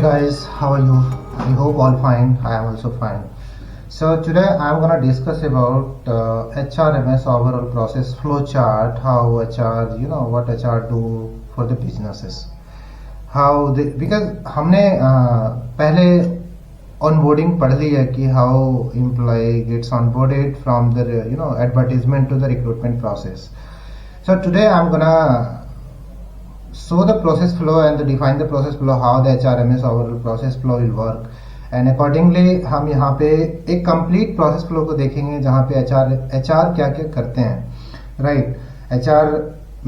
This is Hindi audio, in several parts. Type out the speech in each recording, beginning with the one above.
guys, how are you? I hope all fine. I am also fine. So today I am gonna discuss about HRMS overall process flow chart. How HR, what HR do for the businesses. How they because हमने पहले onboarding पढ़ ली है कि how employee gets onboarded from the advertisement to the recruitment process. So today I'm gonna show the process flow and define the process flow, how the HRMS overall process flow will work, and accordingly हम यहाँ पे एक complete process flow को देखेंगे जहाँ पे HR क्या क्या करते हैं, right? HR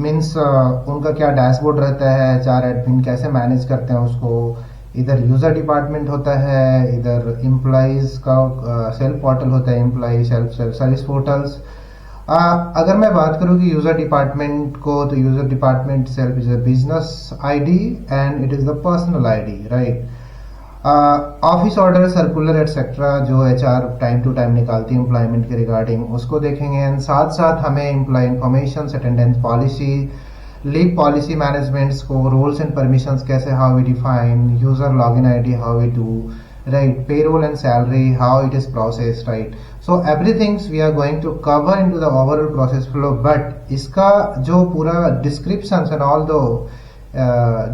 मीन्स उनका क्या डैशबोर्ड रहता है, HR एडमिन कैसे मैनेज करते हैं उसको, इधर यूजर डिपार्टमेंट होता है, इधर एम्प्लॉइज का सेल्फ पोर्टल होता है, एम्प्लॉय सेल्फ सर्विस पोर्टल्स। अगर मैं बात करूं कि यूजर डिपार्टमेंट को, तो user department self is a business ID and it is the personal ID, right. Office order, circular etcetera जो एचआर टाइम टू टाइम निकालती है एम्प्लॉयमेंट के रिगार्डिंग, उसको देखेंगे। एंड साथ साथ हमें employ information, attendance policy, leave policy managements को, रोल्स एंड परमिशंस कैसे, how we define, user login ID how we do, right, payroll and salary, how it is processed, right? So everything we are going to cover into the overall process flow, but इसका जो पूरा descriptions and all the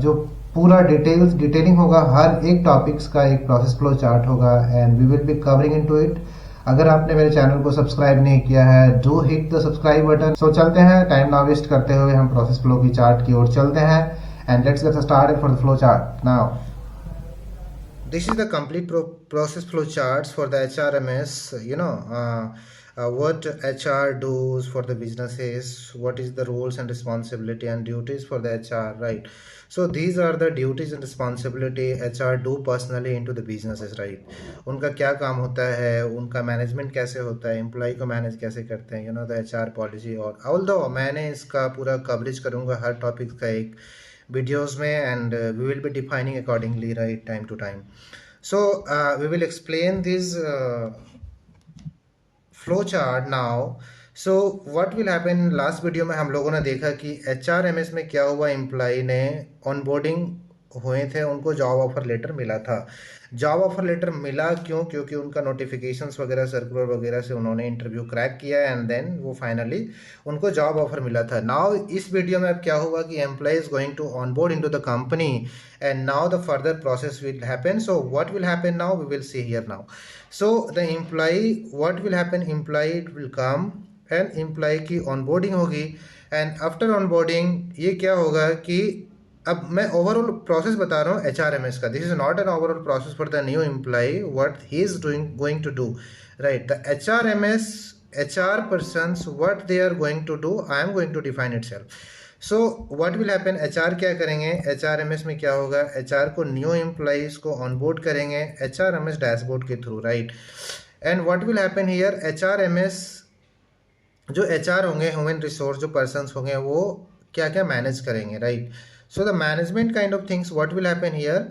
जो पूरा डिटेलिंग होगा, हर एक टॉपिक्स का एक प्रोसेस फ्लो चार्ट होगा and we will be covering into it. अगर आपने मेरे चैनल को सब्सक्राइब नहीं किया है, do hit the subscribe button. So चलते हैं, टाइम ना वेस्ट करते हुए हम प्रोसेस फ्लो की चार्ट की ओर चलते हैं and let's get started for the flow chart now. This is the complete process flow charts for the HRMS, what HR does for the businesses, what is the roles and responsibility and duties for the HR, right? So these are the duties and responsibility HR do personally into the businesses, right? उनका क्या काम होता है, उनका मैनेजमेंट कैसे होता है, एम्प्लॉय को मैनेज कैसे करते हैं, द HR पॉलिसी। और ऑल्दो मैंने इसका पूरा कवरेज करूँगा हर टॉपिक का एक videos में, and we will be defining accordingly, right, time to time. So we will explain this flow chart now. So what will happen, last video में हम लोगों ने देखा कि HRMS में क्या हुआ, एम्प्लॉय ने ऑनबोर्डिंग हुए थे, उनको जॉब ऑफर लेटर मिला था। जॉब ऑफर लेटर मिला क्यों? क्योंकि उनका नोटिफिकेशंस वगैरह, सर्कुलर वगैरह से उन्होंने इंटरव्यू क्रैक किया एंड देन वो फाइनली उनको जॉब ऑफर मिला था। नाउ इस वीडियो में अब क्या हुआ कि employ is going to onboard into the company and now the further process will happen. So what will happen now, we will see here now. So the employ, what will happen, employ will come and employ की ऑनबोर्डिंग होगी एंड आफ्टर ऑनबोर्डिंग ये क्या होगा कि अब मैं ओवरऑल प्रोसेस बता रहा हूँ HRMS का। This is not an overall process for the new employ, what he is going to do, right. The HRMS HR persons, what they are going to do, I am going to define itself. So what will happen, HR क्या करेंगे, HRMS में क्या होगा, HR को न्यू एम्प्लॉइज को ऑनबोर्ड करेंगे HRMS डैशबोर्ड के through, right. And what will happen here, HRMS जो HR होंगे, ह्यूमन रिसोर्स जो पर्सन्स होंगे, वो क्या क्या मैनेज करेंगे, right. So the management kind of things, what will happen here,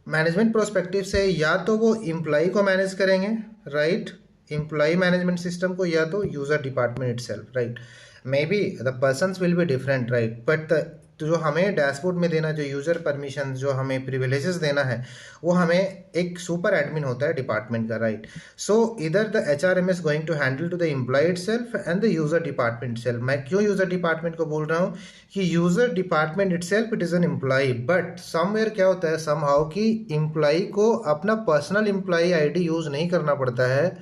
management prospective से या तो वो एम्प्लॉय को मैनेज करेंगे, राइट, एम्प्लॉय मैनेजमेंट सिस्टम को, या तो user department itself, right. May be the persons will be different, right, but तो जो हमें डैशबोर्ड में देना, जो यूजर परमिशन, जो हमें प्रिविलेजेस देना है, वो हमें एक सुपर एडमिन होता है डिपार्टमेंट का, राइट। सो इधर the HRMS going to handle to the employ itself and the user department itself. मैं क्यों यूजर डिपार्टमेंट को बोल रहा हूँ कि user department itself it is an employ, but somewhere क्या होता है, समहाउ कि एम्प्लॉय को अपना पर्सनल एम्प्लॉय आईडी यूज नहीं करना पड़ता है,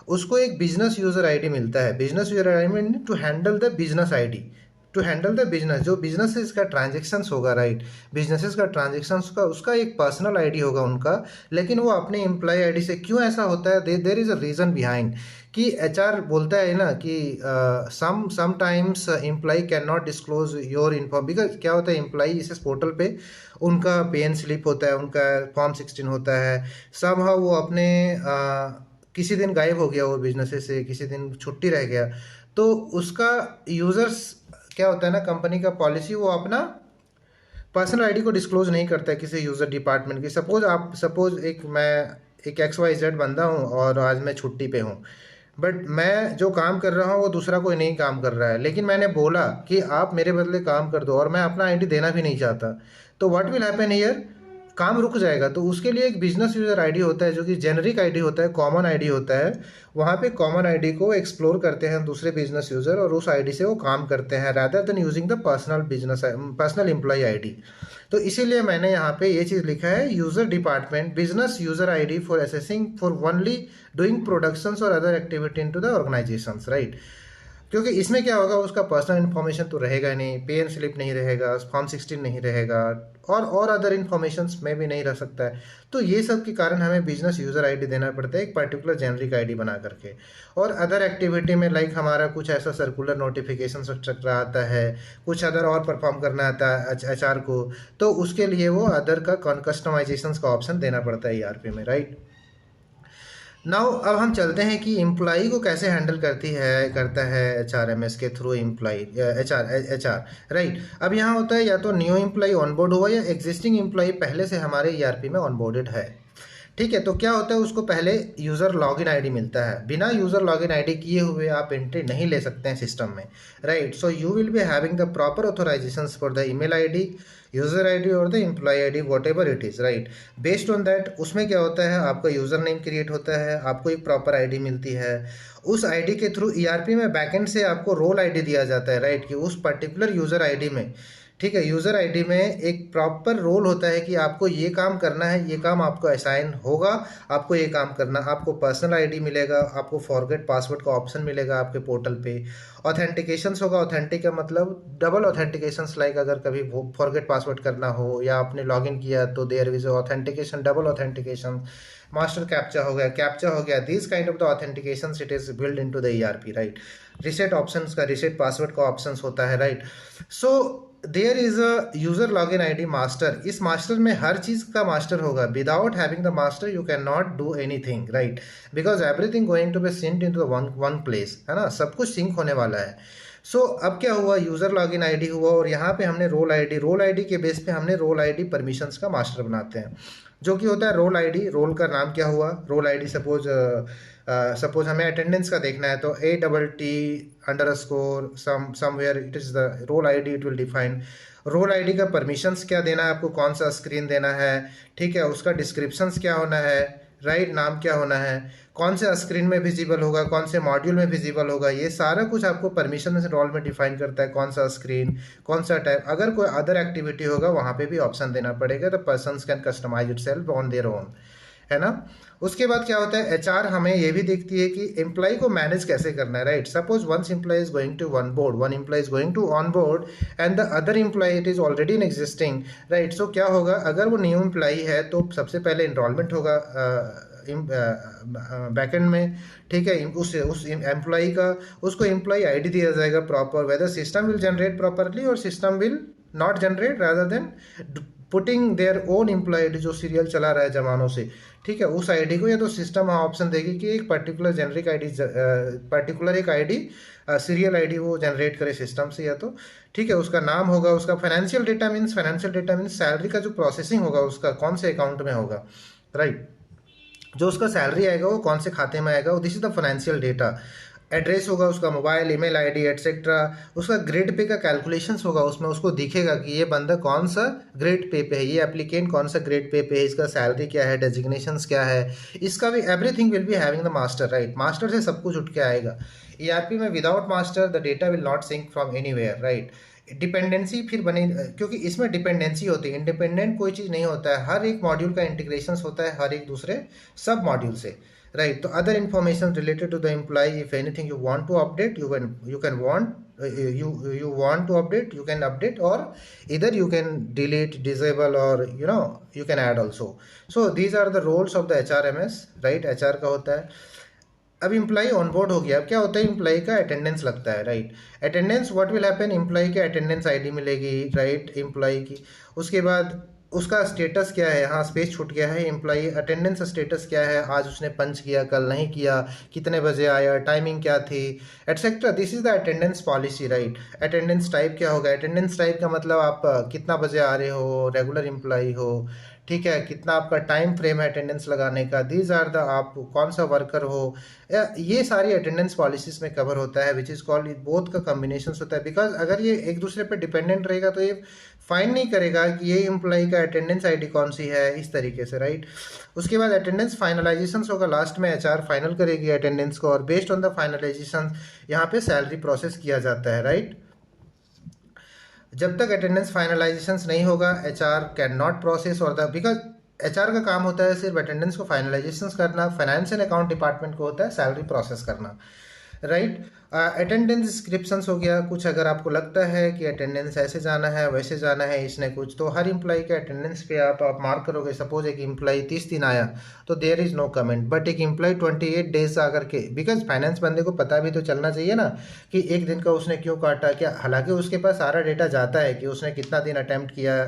उसको एक बिजनेस यूजर आईडी मिलता है। Business user ID mean to handle the business ID, to handle the business, जो बिजनेसेस का ट्रांजेक्शन्स होगा, राइट, बिजनेसेस का ट्रांजेक्शन्स का उसका एक पर्सनल आईडी होगा उनका, लेकिन वो अपने एम्प्लॉय आईडी से, क्यों ऐसा होता है, there is a reason behind कि HR बोलता है ना कि sometimes employ can not disclose your inform, because क्या होता है, एम्प्लॉय इस पोर्टल पे उनका पेन स्लिप होता है, उनका फॉर्म 16 होता है, समहाउ वो अपने किसी दिन गायब हो गया, वो बिजनेसेस से किसी दिन छुट्टी रह गया, तो उसका यूजर्स क्या होता है ना, कंपनी का पॉलिसी, वो अपना पर्सनल आईडी को डिस्क्लोज नहीं करता है किसी यूजर डिपार्टमेंट की। सपोज मैं एक XYZ बंदा हूँ और आज मैं छुट्टी पे हूँ, बट मैं जो काम कर रहा हूँ वो दूसरा कोई नहीं काम कर रहा है, लेकिन मैंने बोला कि आप मेरे बदले काम कर दो और मैं अपना आईडी देना भी नहीं चाहता, तो व्हाट विल हैपन हियर, काम रुक जाएगा। तो उसके लिए एक बिजनेस यूजर आईडी होता है जो कि जेनरिक आईडी होता है, कॉमन आईडी होता है। वहाँ पे कॉमन आईडी को एक्सप्लोर करते हैं दूसरे बिजनेस यूजर और उस आईडी से वो काम करते हैं rather than using the personal employ ID. तो इसीलिए मैंने यहाँ पे ये चीज़ लिखा है, user department business user ID for accessing for only doing productions और other activity into the organisations, right. क्योंकि इसमें क्या होगा, उसका पर्सनल इन्फॉर्मेशन तो रहेगा नहीं, पे एंड स्लिप नहीं रहेगा, फॉर्म 16 नहीं रहेगा, और अदर इन्फॉर्मेशन में भी नहीं रह सकता है। तो ये सब के कारण हमें बिजनेस यूजर आईडी देना पड़ता है, एक पर्टिकुलर जेनरिक आईडी बना करके। और अदर एक्टिविटी में लाइक हमारा कुछ ऐसा सर्कुलर नोटिफिकेशन स्ट्रक्चर आता है, कुछ अदर और परफॉर्म करना आता है एचआर को, तो उसके लिए वो अदर का कस्टमाइजेशन का ऑप्शन देना पड़ता है ईआरपी में, राइट। नाउ अब हम चलते हैं कि एम्प्लॉई को कैसे हैंडल करता है एचआरएमएस के थ्रू एम्प्लॉई एचआर, राइट। अब यहाँ होता है या तो न्यू एम्प्लॉई ऑनबोर्ड हुआ या एग्जिस्टिंग एम्प्लॉई पहले से हमारे ईआरपी में ऑनबोर्डेड है, ठीक है। तो क्या होता है, उसको पहले यूज़र लॉगिन आईडी मिलता है। बिना यूज़र लॉगिन आईडी किए हुए आप एंट्री नहीं ले सकते हैं सिस्टम में, right. So you will be having the proper authorisations for the email ID, user ID और the employ ID, whatever it is, right. Based on that उसमें क्या होता है, आपका यूज़र नेम क्रिएट होता है, आपको एक प्रॉपर आईडी मिलती है। उस आईडी के थ्रू ईआरपी में बैकएंड से आपको रोल आईडी दिया जाता है, राइट, कि उस पर्टिकुलर यूज़र आईडी में, ठीक है, यूज़र आईडी में एक प्रॉपर रोल होता है कि आपको ये काम करना है, ये काम आपको असाइन होगा, आपको ये काम करना, आपको पर्सनल आईडी मिलेगा, आपको फॉरगेट पासवर्ड का ऑप्शन मिलेगा आपके पोर्टल पे, ऑथेंटिकेशंस होगा। ऑथेंटिक का मतलब डबल ऑथेंटिकेशंस, लाइक अगर कभी फॉरगेट पासवर्ड करना हो या आपने लॉगिन किया तो there is authentication, double authentication, master captcha हो गया, this kind of the authentications it is build into the ERP, right. Reset options का, रीसेट पासवर्ड का ऑप्शंस होता है, right. So there is a user login ID master. इस मास्टर में हर चीज का मास्टर होगा। Without having the master you can not do anything, right, because everything going to be synced into one place, है ना, सब कुछ सिंक होने वाला है। सो अब क्या हुआ, यूजर लॉगिन आईडी हुआ और यहाँ पे हमने रोल आईडी के बेस पे हमने रोल आईडी परमिशंस का मास्टर बनाते हैं, जो कि होता है रोल आईडी। रोल का नाम क्या हुआ, रोल आईडी सपोज हमें अटेंडेंस का देखना है तो ATT_, somewhere it is the role ID, it will define role ID का परमिशंस क्या देना है आपको, कौन सा स्क्रीन देना है, ठीक है, उसका डिस्क्रिप्शंस क्या होना है, राइट, नाम क्या होना है, कौन से स्क्रीन में विजिबल होगा, कौन से मॉड्यूल में विजिबल होगा, ये सारा कुछ आपको परमिशन से रोल में डिफाइन करता है। कौन सा स्क्रीन, कौन सा टाइप, अगर कोई अदर एक्टिविटी होगा वहाँ पे भी ऑप्शन देना पड़ेगा। The persons can customize itself on their own, है ना। उसके बाद क्या होता है, एचआर हमें ये भी देखती है कि एम्प्लॉय को मैनेज कैसे करना है, right. Suppose one employ is going to onboard, one employ is going to onboard and the other employ it is already in existing, right. So क्या होगा, अगर वो न्यू एम्प्लॉय है तो सबसे पहले इनरोलमेंट होगा बैकएंड में, ठीक है, उस एम्प्लॉय का, उसको एम्प्लॉय आईडी दिया जाएगा proper, whether system will generate properly और system will not generate rather than putting their own employ ID, जो सीरियल चला रहा है जमानों से, ठीक है, उस आईडी को। या तो सिस्टम ऑप्शन देगी कि एक पर्टिकुलर जेनरिक आईडी, पर्टिकुलर एक आईडी, सीरियल आईडी वो जनरेट करे सिस्टम से, या तो, ठीक है, उसका नाम होगा, उसका फाइनेंशियल डेटा मीन्स सैलरी का जो प्रोसेसिंग होगा उसका कौन से अकाउंट में होगा, राइट, जो उसका सैलरी आएगा वो कौन से खाते में आएगा, this is the financial data. Address होगा उसका, मोबाइल, ईमेल आईडी एटसेट्रा। उसका ग्रेड पे का कैलकुलेशंस होगा, उसमें उसको दिखेगा कि ये बंदा कौन सा ग्रेड पे है, ये एप्लीकेंट कौन सा ग्रेड पे है, इसका सैलरी क्या है, डेजिग्नेशंस क्या है, इसका भी everything will be having the master, right. Master से सब कुछ उठ के आएगा। ईआरपी में without master the data will not sync from anywhere, right. Dependency फिर बने, क्योंकि इसमें डिपेंडेंसी होती है, इंडिपेंडेंट कोई चीज़ नहीं होता है, हर एक मॉड्यूल का इंटीग्रेशन होता है हर एक दूसरे सब मॉड्यूल से, राइट। तो other information related to the employ, if anything you want to update, you want to update, you can update, or either you can delete, disable, or you can add also. So these are the roles of the HRMS, right। HR का होता है। अब इम्प्लॉय ऑनबोर्ड हो गया, अब क्या होता है, इम्प्लॉय का अटेंडेंस लगता है, right. Attendance what will happen, employ के अटेंडेंस आईडी मिलेगी, राइट, इम्प्लॉय की। उसके बाद उसका स्टेटस क्या है, हाँ स्पेस छूट गया है, एम्प्लॉय अटेंडेंस स्टेटस क्या है, आज उसने पंच किया, कल नहीं किया, कितने बजे आया, टाइमिंग क्या थी, etcetera. This is the attendance policy, right. Attendance type क्या होगा, अटेंडेंस टाइप का मतलब आप कितना बजे आ रहे हो, रेगुलर एम्प्लॉय हो, ठीक है, कितना आपका टाइम फ्रेम है अटेंडेंस लगाने का, दीज आर द, आप कौन सा वर्कर हो, ये सारी अटेंडेंस पॉलिसीज में कवर होता है, विच इज़ कॉल्ड, बोथ का कॉम्बिनेशन होता है। बिकॉज अगर ये एक दूसरे पे डिपेंडेंट रहेगा तो ये फाइन नहीं करेगा कि ये एम्प्लॉय का अटेंडेंस आईडी कौन सी है, इस तरीके से, राइट। उसके बाद अटेंडेंस फाइनलाइजेशन होगा, लास्ट में एचआर फाइनल करेगी अटेंडेंस को, और बेस्ड ऑन द फाइनलाइजेशन यहाँ पे सैलरी प्रोसेस किया जाता है, राइट। जब तक अटेंडेंस फाइनलाइजेशन नहीं होगा एचआर कैन नॉट प्रोसेस, और द, बिकॉज एचआर का काम होता है सिर्फ अटेंडेंस को फाइनलाइजेशन करना, फाइनेंस एंड अकाउंट डिपार्टमेंट को होता है सैलरी प्रोसेस करना, राइट। अटेंडेंस डिस्क्रिप्शंस हो गया कुछ, अगर आपको लगता है कि अटेंडेंस ऐसे जाना है वैसे जाना है इसने कुछ, तो हर एम्प्लॉय के अटेंडेंस पे आप मार्क करोगे। सपोज एक एम्प्लॉय 30 दिन आया तो there is no comment, but एक एम्प्लॉय 28 डेज आकर के, बिकॉज फाइनेंस बंदे को पता भी तो चलना चाहिए ना कि एक दिन का उसने क्यों काटा, क्या, हालांकि उसके पास सारा डेटा जाता है कि उसने कितना दिन अटेम्प्ट किया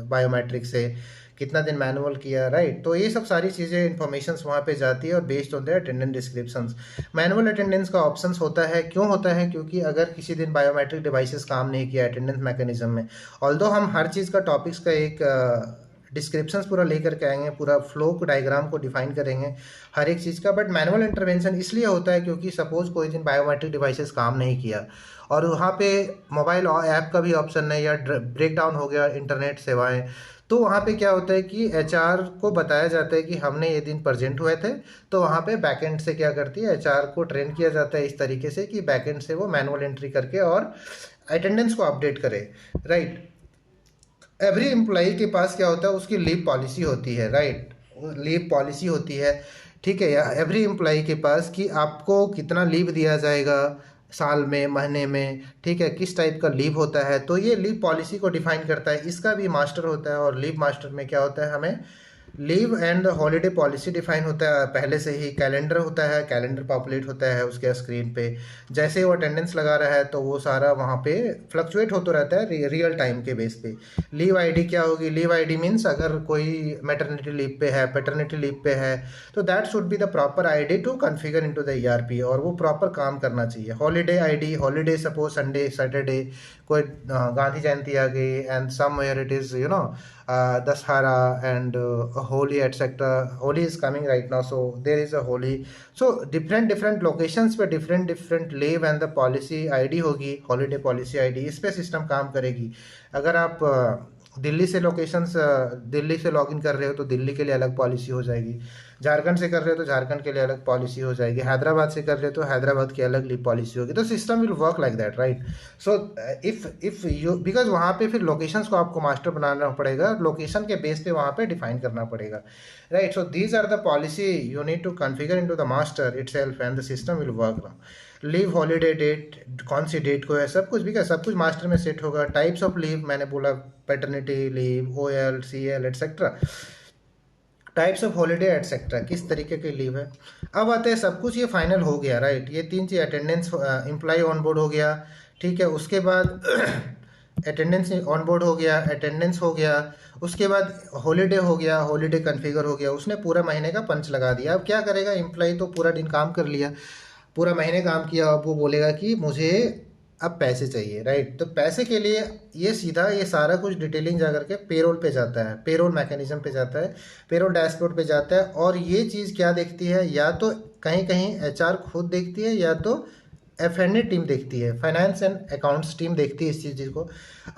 बायोमेट्रिक से, कितना दिन मैनुअल किया, राइट। तो ये सब सारी चीज़ें इन्फॉर्मेशंस वहाँ पे जाती है, और based on the attendance descriptions manual attendance का ऑप्शंस होता है। क्यों होता है? क्योंकि अगर किसी दिन बायोमेट्रिक डिवाइसेस काम नहीं किया अटेंडेंस मैकेनिज्म में, ऑल्दो हम हर चीज़ का टॉपिक्स का एक डिस्क्रिप्शंस पूरा लेकर के आएंगे, पूरा फ्लो को डायग्राम को डिफाइन करेंगे हर एक चीज़ का, बट मैनुअल इंटरवेंशन इसलिए होता है क्योंकि सपोज कोई दिन बायोमेट्रिक डिवाइसेस काम नहीं किया और वहाँ पे मोबाइल ऐप का भी ऑप्शन नहीं, या ब्रेक डाउन हो गया इंटरनेट सेवाएं, तो वहाँ पे क्या होता है कि एचआर को बताया जाता है कि हमने ये दिन प्रेजेंट हुए थे, तो वहाँ पे बैकएंड से क्या करती है, एचआर को ट्रेन किया जाता है इस तरीके से कि बैकएंड से वो मैनुअल एंट्री करके और अटेंडेंस को अपडेट करे, राइट। एवरी एम्प्लॉई के पास क्या होता है, उसकी लीव पॉलिसी होती है, राइट, लीव पॉलिसी होती है, ठीक है। या एवरी एम्प्लॉई के पास कि आपको कितना लीव दिया जाएगा साल में, महीने में, ठीक है, किस टाइप का लीव होता है, तो ये लीव पॉलिसी को डिफाइन करता है। इसका भी मास्टर होता है, और लीव मास्टर में क्या होता है, हमें leave and holiday policy define होता है पहले से ही, कैलेंडर होता है, कैलेंडर पॉपुलेट होता है उसके स्क्रीन पे, जैसे वो अटेंडेंस लगा रहा है तो वो सारा वहाँ पे फ्लक्चुएट होता रहता है रियल टाइम के बेस पे। लीव आईडी क्या होगी, लीव आईडी मीन्स अगर कोई मैटरनिटी लीव पे है, पैटर्निटी लीव पे है, तो that should be the proper ID to configure into the ERP, और वो प्रॉपर काम करना चाहिए। Holiday ID, holiday suppose Sunday Saturday, कोई गांधी जयंती आ गई, and somewhere it is Dussehra and Holi et cetera, Holi is coming right now, so there is a Holi, so different different locations पे different different leave and the policy ID होगी, हॉलीडे पॉलिसी आईडी, इस पे सिस्टम काम करेगी। अगर आप दिल्ली से लोकेशंस, दिल्ली से लॉगिन कर रहे हो तो दिल्ली के लिए अलग पॉलिसी हो जाएगी, झारखंड से कर रहे हो तो झारखंड के लिए अलग पॉलिसी हो जाएगी, हैदराबाद से कर रहे हो तो हैदराबाद की अलग लीव पॉलिसी होगी, तो system will work like that, right. So if you, because वहाँ पे फिर लोकेशंस को आपको मास्टर बनाना पड़ेगा, लोकेशन के बेस पे वहाँ पे डिफाइन करना पड़ेगा, right. So these are the policy you need to configure into the master itself and the system will work. Leave holiday date, कौन सी डेट को है, सब कुछ, बिकॉज सब कुछ मास्टर में सेट होगा। टाइप्स ऑफ लीव मैंने बोला, paternity leave, OL, CL etcetera, types of holiday etcetera, किस तरीके की लीव है। अब आते हैं, सब कुछ ये फाइनल हो गया, राइट, ये तीन चीज, अटेंडेंस, एम्प्लॉय ऑन बोर्ड हो गया, ठीक है, उसके बाद अटेंडेंस ऑन बोर्ड हो गया, अटेंडेंस हो गया, उसके बाद हॉलीडे हो गया, हॉलीडे कॉन्फ़िगर हो गया, उसने पूरा महीने का पंच लगा दिया। अब क्या करेगा एम्प्लॉय, तो पूरा दिन काम कर लिया, पूरा महीने काम किया, अब वो बोलेगा कि मुझे अब पैसे चाहिए, राइट। तो पैसे के लिए ये सीधा ये सारा कुछ डिटेलिंग जा करके पेरोल पे जाता है, पेरोल मैकेनिज्म पे जाता है, पेरोल डैशबोर्ड पे जाता है, और ये चीज़ क्या देखती है, या तो कहीं कहीं एचआर खुद देखती है, या तो F&A टीम देखती है, फाइनेंस एंड अकाउंट्स टीम देखती है इस चीज़ को।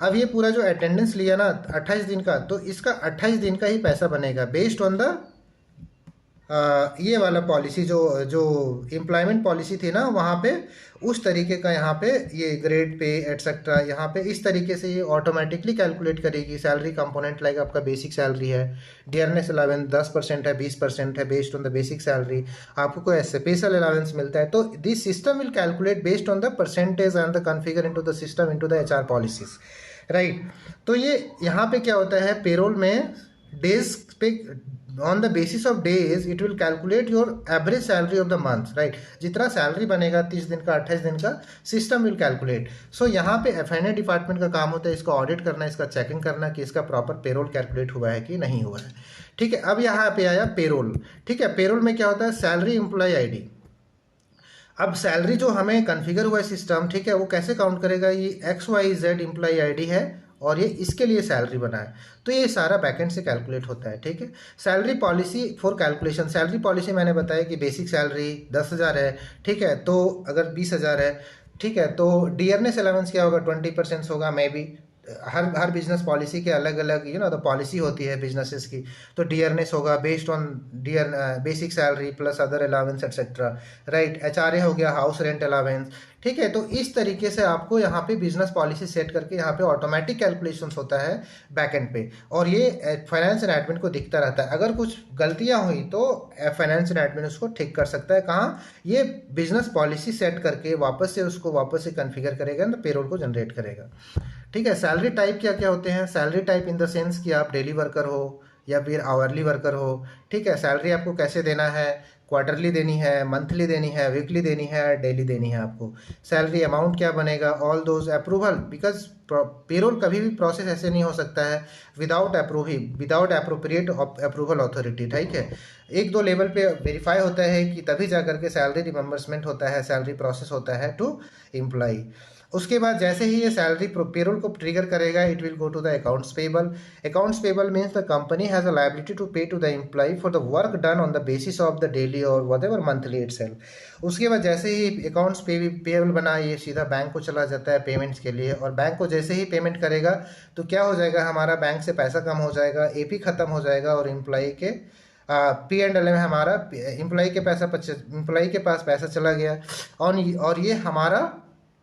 अब ये पूरा जो अटेंडेंस लिया ना 28 दिन का, तो इसका 28 दिन का ही पैसा बनेगा बेस्ड ऑन द ये वाला पॉलिसी, जो एम्प्लॉयमेंट पॉलिसी थी ना वहाँ पे, उस तरीके का यहाँ पे ये ग्रेड पे एटसेट्रा, यहाँ पे इस तरीके से ये ऑटोमेटिकली कैलकुलेट करेगी। सैलरी कंपोनेंट लाइक आपका बेसिक सैलरी है, डियरनेस अलावेंस 10% है, 20% है, based on the basic salary, आपको कोई स्पेशल अलावेंस मिलता है, तो this system will calculate based on the percentage and the configure into the system into the HR policies, right. तो ये यहाँ पे क्या होता है, पेरोल में डेज पे, on the basis of days it will calculate your average salary of the month, right. जितना सैलरी बनेगा 30 दिन का, 28 दिन का, सिस्टम विल कैलकुलेट। सो यहाँ पे F&A डिपार्टमेंट का काम होता है इसका ऑडिट करना, इसका चेकिंग करना कि इसका प्रॉपर पेरोल कैलकुलेट हुआ है कि नहीं हुआ है, ठीक है। अब यहाँ पे आया पेरोल, ठीक है। पेरोल में क्या होता है, सैलरी एम्प्लॉय आईडी। अब सैलरी जो हमें कॉन्फ़िगर हुआ है सिस्टम, ठीक है, वो कैसे काउंट करेगा, ये XYZ एम्प्लॉय आईडी है, और ये इसके लिए सैलरी बना है। तो ये सारा बैकएंड से कैलकुलेट होता है, ठीक है। Salary policy for calculation, salary policy मैंने बताया कि बेसिक सैलरी 10,000 है, ठीक है। तो अगर 20,000 है, ठीक है, तो डियरनेस अलाउंस क्या होगा, 20% होगा may be. Her business policy के अलग अलग द पॉलिसी होती है बिजनेसेस की। तो डियरनेस होगा based on dear basic salary plus other allowance etcetera, right. HRA हो गया हाउस रेंट अलावेंस, ठीक है। तो इस तरीके से आपको यहाँ पे बिजनेस पॉलिसी सेट करके यहाँ पे ऑटोमेटिक कैलकुलेशंस होता है बैकएंड पे, और ये फाइनेंस एंड एडमिन को दिखता रहता है। अगर कुछ गलतियां हुई तो फाइनेंस एंड एडमिन उसको ठीक कर सकता है। कहाँ, ये बिजनेस पॉलिसी सेट करके वापस से कन्फिगर करेगा तो पेरोल को जनरेट करेगा, ठीक है। सैलरी टाइप क्या क्या होते हैं, salary type in the sense कि आप डेली वर्कर हो या फिर आवरली वर्कर हो, ठीक है। सैलरी आपको कैसे देना है, क्वार्टरली देनी है, मंथली देनी है, वीकली देनी है, डेली देनी है आपको। सैलरी अमाउंट क्या बनेगा, all those approval, because payroll कभी भी प्रोसेस ऐसे नहीं हो सकता है विदाउट अप्रोप्रिएट अप्रूवल अथॉरिटी, ठीक है। एक दो लेवल पे वेरीफाई होता है कि तभी जा करके सैलरी रिमेंबर्समेंट होता है, सैलरी प्रोसेस होता है टू एम्प्लॉई। उसके बाद जैसे ही ये सैलरी पेरोल को ट्रिगर करेगा, it will go to the accounts payable. Accounts payable means the company has a liability to pay to the employ for the work done on the basis of the daily और व्हाटएवर मंथली इटसेल्फ। उसके बाद जैसे ही अकाउंट्स पेबल बना, ये सीधा बैंक को चला जाता है पेमेंट्स के लिए, और बैंक को जैसे ही पेमेंट करेगा तो क्या हो जाएगा, हमारा बैंक से पैसा कम हो जाएगा, एपी खत्म हो जाएगा, और एम्प्लॉय के P&L में हमारा एम्प्लॉय के पास पैसा चला गया, और ये हमारा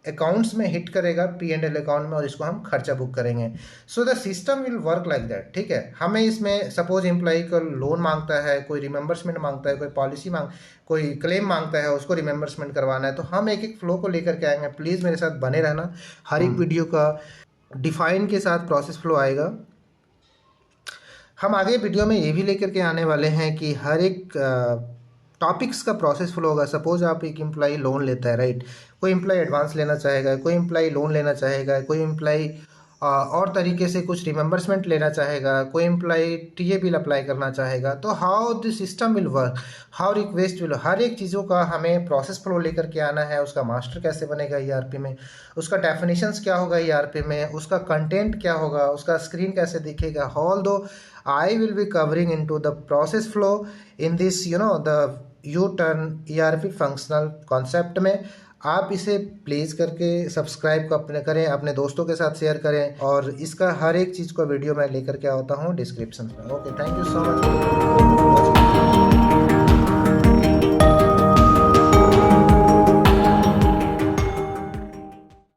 अकाउंट्स में हिट करेगा P&L अकाउंट में, और इसको हम खर्चा बुक करेंगे। So the system will work like that, ठीक है। हमें इसमें सपोज एम्प्लॉय को लोन मांगता है, कोई रिमेंबर्समेंट मांगता है, कोई पॉलिसी कोई क्लेम मांगता है, उसको रिमेंबर्समेंट करवाना है, तो हम एक एक फ्लो को लेकर के आएंगे। प्लीज़ मेरे साथ बने रहना, हर एक वीडियो का डिफाइन के साथ प्रोसेस फ्लो आएगा। हम आगे वीडियो में ये भी लेकर के आने वाले हैं कि हर एक टॉपिक्स का प्रोसेस फ्लो होगा। सपोज आप एक एम्प्लॉय लोन लेता है, राइट। कोई एम्प्लॉय एडवांस लेना चाहेगा, कोई एम्प्लॉय लोन लेना चाहेगा, कोई एम्प्लॉय और तरीके से कुछ रिमेंबर्समेंट लेना चाहेगा, कोई एम्प्लॉय टीए बिल अप्लाई करना चाहेगा। तो how the system will work, how request will, हर एक चीज़ों का हमें प्रोसेस फ्लो लेकर के आना है। उसका मास्टर कैसे बनेगा ईआरपी में, उसका डेफिनेशंस क्या होगा ईआरपी में, उसका कंटेंट क्या होगा, उसका स्क्रीन कैसे दिखेगा। ऑल दो I will be covering into the process flow in this the U-turn ERP functional concept में। आप इसे प्लीज़ करके सब्सक्राइब को अपने करें, अपने दोस्तों के साथ शेयर करें, और इसका हर एक चीज़ को वीडियो मैं लेकर के आता हूँ डिस्क्रिप्शन में। Okay, thank you so much.